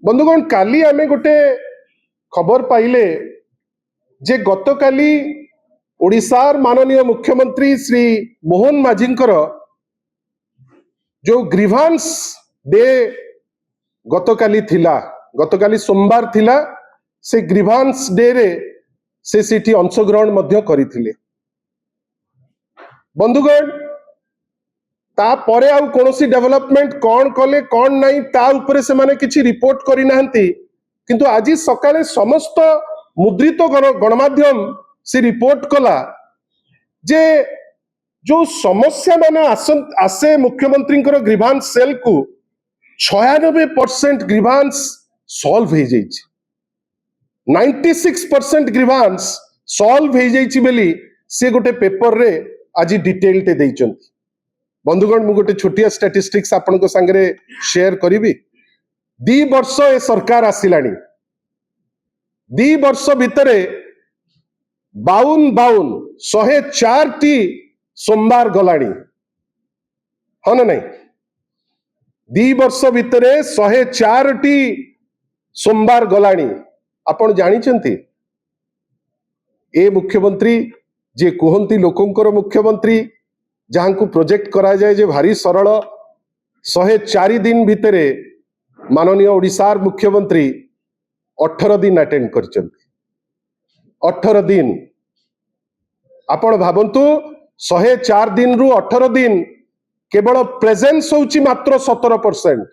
बंधुगण काली आमे गोटे खबर पाइले जे गतकाली ओडिशार माननीय मुख्यमंत्री श्री मोहन माझींकर जो ग्रीवांस डे गतकाली थिला, गतकाली सोमवार थिला, से ग्रीवांस डे रे से सिटी अंशग्रहण मध्य करिथिले। बंधुगण ता परे आउ कोनोसी डेवलपमेंट कौन कले कौन नहीं ता उपरे से माने किछि रिपोर्ट करि नाहंती, किंतु आज सकाळे समस्त मुद्रित गणमाध्यम से रिपोर्ट कला जे जो समस्या माने आसे मुख्यमंत्री ग्रीवांस सेल को 96% ग्रीवांस सॉल्व हो जाइछि, 96% ग्रीवांस सॉल्व हो जाइछि बेली से गोटे पेपर रे आज डिटेल टे दैचंती। बंधुगण मु गोटे छोटिया स्टैटिस्टिक्स आपन को संगे शेयर करिवि। 2 वर्ष ए सरकार आसिलानी, 2 वर्ष भितरे 104 टी सोमवार गलानी, हाँ ना नहीं? 2 वर्ष भितरे 104 टी सोमवार गलानी। आपण जानी चंती ए मुख्यमंत्री जे कहती लोकंकर मुख्यमंत्री जहां को प्रोजेक्ट करा जाए जे भारी सरल 104 दिन भितरे माननीय ओडिशार मुख्यमंत्री 18 दिन अटेंड करचंती। 18 दिन आपण भावंतु 104 दिन रु 18 दिन केवल प्रेजेंस होची मात्र 17%,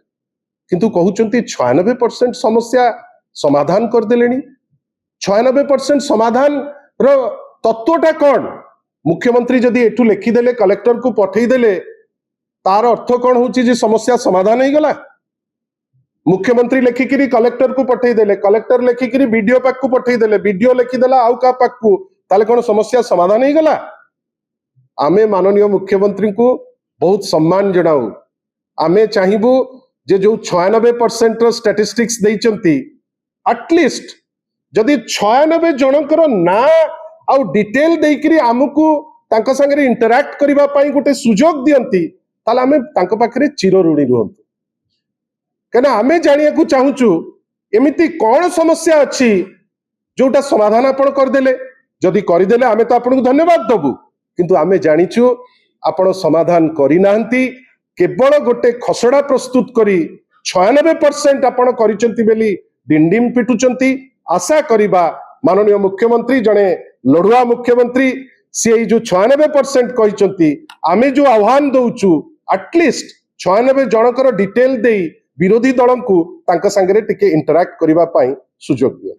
किंतु कहउचंती 96% समस्या समाधान कर देलेनी। 96% समाधान रो तत्वटा कौन? मुख्यमंत्री जदि एठू लिखिदेले कलेक्टर को पठेदेले तार अर्थ कौन होची जे समस्या समाधान हो गला? मुख्यमंत्री लिखिकी कलेक्टर को पठेदेले, कलेक्टर लिखिकी बीडीओ पाक को पठेदेले, बीडीओ लिखिदेला आउ का पाक को, ताले कौन समस्या समाधान हो गला? आमे माननीय मुख्यमंत्री को बहुत सम्मान जनाऊ। आमे चाहिबू जे जो 96% स्टैटिस्टिक्स देइचंती, एटलिस्ट जदि 96 जनकर ना आउ डिटेल देइकरी आमको तांको संगे इंटरैक्ट करिबा पई गोटे सुजोग दियंती, ताले आमे तांको पाखरे चिर ऋणी रहंतु। कना आमे जानिया को चाहूचु एमिति कोन समस्या अछि जोटा समाधान आपण कर देले। जदि करि देले आमे तो आपन को धन्यवाद दबु, किंतु आमे जानिछु आपण समाधान करि नाहंती, केवल गोटे खसड़ा प्रस्तुत करी 96% आपण करिचंती बेली डिंडिम पिटुचंती। आशा करिबा माननीय मुख्यमंत्री जने लड़ुआ मुख्यमंत्री से जो 96% कहिचंती, आमे जो आह्वान दउचु एटलिस्ट 96 जनकर डिटेल देई विरोधी दल को तांका संगे टिके इंटरैक्ट करिबा पई सुजोग दियो।